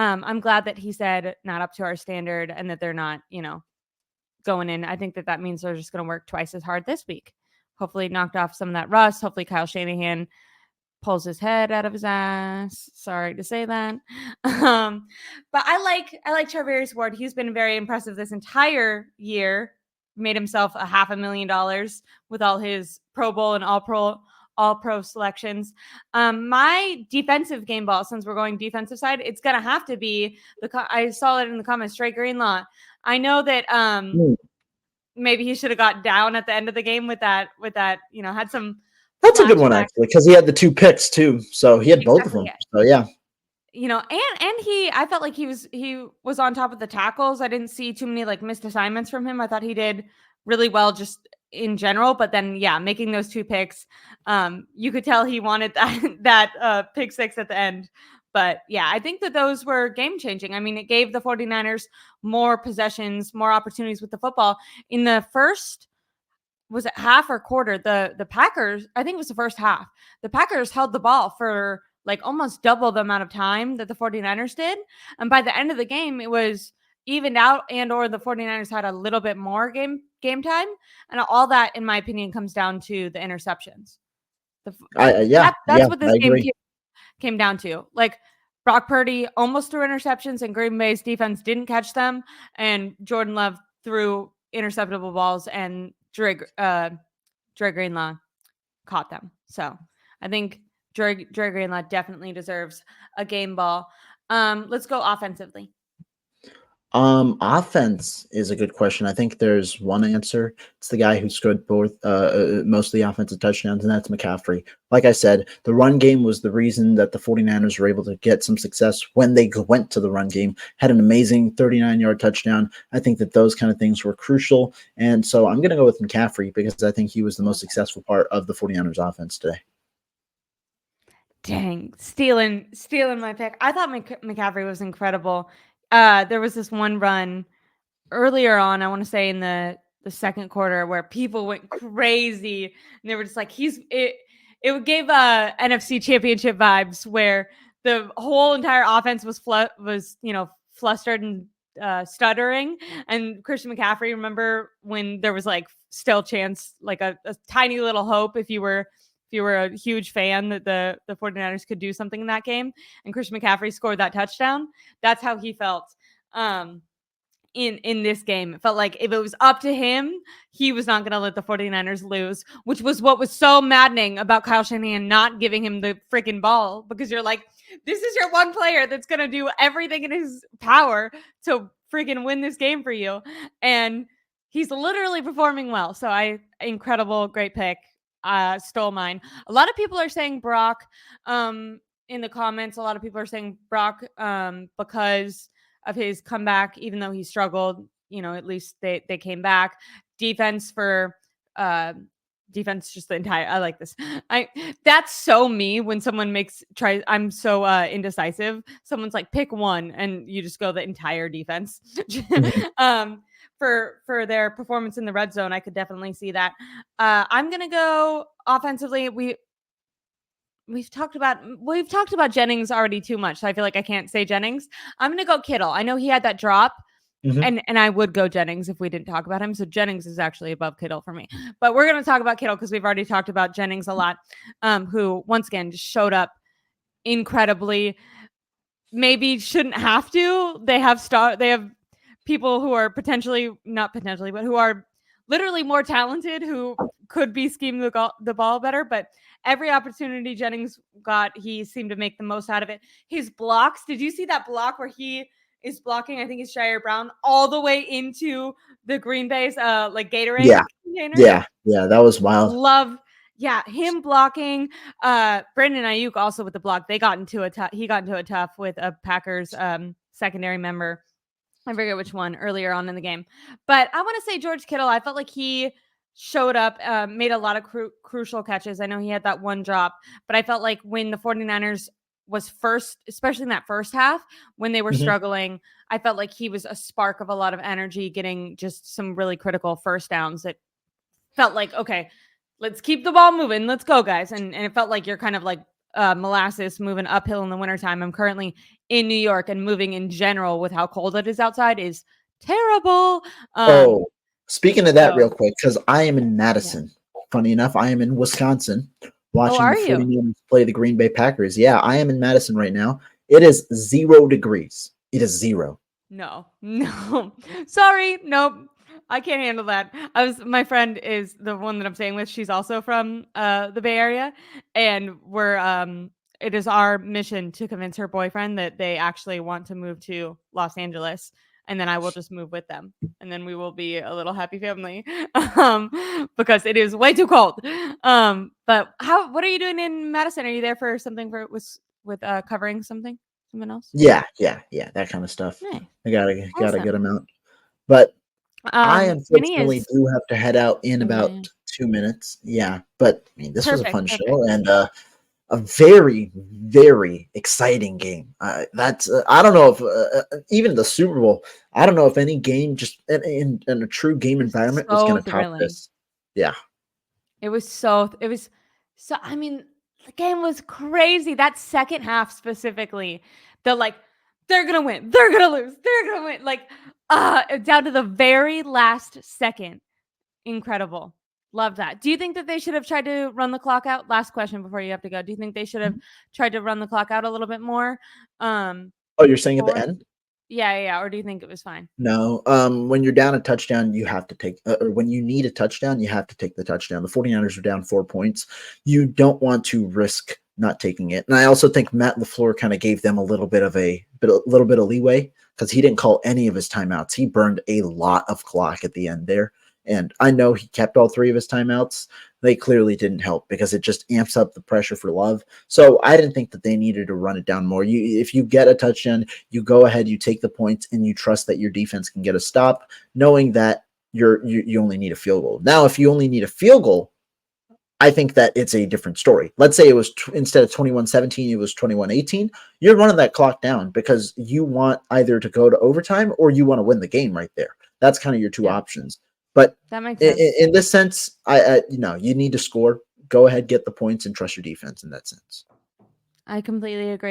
I'm glad that he said not up to our standard and that they're not, going in. I think that means they're just going to work twice as hard this week. Hopefully knocked off some of that rust. Hopefully Kyle Shanahan pulls his head out of his ass. Sorry to say that. But I like Charvarius Ward. He's been very impressive this entire year. Made himself $500,000 with all his Pro Bowl and all pro selections. My defensive game ball, since we're going defensive side, it's gonna have to be I saw it in the comments, Trey Greenlaw. I know that maybe he should have got down at the end of the game with that, had some. That's a good one, actually, because he had the 2 picks too. So he had both of them. Yeah. So yeah. And I felt like he was on top of the tackles. I didn't see too many missed assignments from him. I thought he did really well just in general, but then making those 2 picks, you could tell he wanted that pick 6 at the end. But I think that those were game changing. I mean, it gave the 49ers more possessions, more opportunities with the football. In the first, was it half or quarter? The Packers, I think it was the first half. The Packers held the ball for almost double the amount of time that the 49ers did. And by the end of the game, it was evened out, and or the 49ers had a little bit more game time. And all that, in my opinion, comes down to the interceptions. That's what this game came down to. Brock Purdy almost threw interceptions, and Green Bay's defense didn't catch them. And Jordan Love threw interceptable balls, and Dre Greenlaw caught them. So I think Dre Greenlaw definitely deserves a game ball. Let's go offensively. Offense is a good question. I think there's one answer. It's the guy who scored both most of the offensive touchdowns, and that's McCaffrey. Like I said, the run game was the reason that the 49ers were able to get some success when they went to the run game. Had an amazing 39-yard touchdown. I think that those kind of things were crucial, and so I'm going to go with McCaffrey because I think he was the most successful part of the 49ers offense today. Dang, stealing my pick. I thought McCaffrey was incredible. There was this one run earlier on, I want to say in the second quarter, where people went crazy, and they were just like, it gave NFC Championship vibes, where the whole entire offense was flustered and stuttering. And Christian McCaffrey, remember when there was still chance, a tiny little hope if you were a huge fan that the 49ers could do something in that game, and Christian McCaffrey scored that touchdown. That's how he felt in this game. It felt like if it was up to him, he was not going to let the 49ers lose, which was what was so maddening about Kyle Shanahan not giving him the freaking ball, because you're like, this is your one player that's going to do everything in his power to freaking win this game for you. And he's literally performing well. So incredible, great pick. Stole mine. A lot of people are saying Brock in the comments. A lot of people are saying Brock because of his comeback, even though he struggled, at least they came back. Defense just the entire, I like this. That's so me when someone I'm so indecisive. Someone's like, pick one, and you just go the entire defense. For their performance in the red zone, I could definitely see that. I'm gonna go offensively. We've talked about Jennings already too much, so I feel like I can't say Jennings. I'm gonna go Kittle. I know he had that drop, and I would go Jennings if we didn't talk about him. So Jennings is actually above Kittle for me. But we're gonna talk about Kittle because we've already talked about Jennings a lot. Who once again just showed up incredibly. Maybe shouldn't have to. They have people who are not potentially, but who are literally more talented, who could be scheming the ball better. But every opportunity Jennings got, he seemed to make the most out of it. His blocks, did you see that block where he is blocking, I think it's Shire Brown, all the way into the Green Bay's Gatorade container? Yeah, that was wild. Him blocking. Brandon Ayuk also with the block. He got into a tough with a Packers secondary member. I forget which one earlier on in the game. But I want to say George Kittle, I felt like he showed up, made a lot of crucial catches. I know he had that one drop, but I felt like when the 49ers was first, especially in that first half, when they were struggling, I felt like he was a spark of a lot of energy, getting just some really critical first downs that felt like, okay, let's keep the ball moving. Let's go, guys. And it felt like you're kind of molasses moving uphill in the wintertime. I'm currently in New York, and moving in general with how cold it is outside is terrible. Oh, speaking of that real So quick, because I am in yeah. Madison. Funny enough, I am in Wisconsin Oh, watching the are you? 49ers play the Green Bay Packers. Yeah, I am in Madison right now. It is 0 degrees. It is zero. No, no. Sorry, nope. I can't handle that. My friend is the one that I'm staying with. She's also from the Bay Area, and it is our mission to convince her boyfriend that they actually want to move to Los Angeles, and then I will just move with them, and then we will be a little happy family. Because it is way too cold. But what are you doing in Madison? Are you there for something with covering something else? Yeah, that kind of stuff. Nice. I gotta get Awesome. them out. But I Kenny unfortunately is do have to head out in oh, yeah, about yeah. 2 minutes. Yeah, but I mean, this was a Perfect, fun perfect. show and a very, very exciting game. That's I don't know if even the Super Bowl. I don't know if any game just in a true game It was environment was so going to top thrilling. this. Yeah, It was so I mean, the game was crazy. That second half specifically, the like, they're gonna win, they're gonna lose, they're gonna win. Like, down to the very last second. Incredible. Love that. Do you think that they should have tried to run the clock out? Last question before you have to go. Do you think they should have tried to run the clock out a little bit more? Oh, you're saying at the Or end? yeah. Or do you think it was fine? No. When you're down a touchdown, you have to take, or when you need a touchdown, you have to take the touchdown. The 49ers are down 4 points. You don't want to risk not taking it. And I also think Matt LaFleur kind of gave them a little bit of leeway because he didn't call any of his timeouts. He burned a lot of clock at the end there. And I know he kept all three of his timeouts. They clearly didn't help because it just amps up the pressure for Love. So I didn't think that they needed to run it down more. If you get a touchdown, you go ahead, you take the points, and you trust that your defense can get a stop, knowing that you only need a field goal. Now, if you only need a field goal, I think that it's a different story. Let's say it was instead of 21-17, it was 21-18. You're running that clock down because you want either to go to overtime or you want to win the game right there. That's kind of your two Yeah, options. But that makes sense. in this sense, you need to score. Go ahead, get the points, and trust your defense in that sense. I completely agree.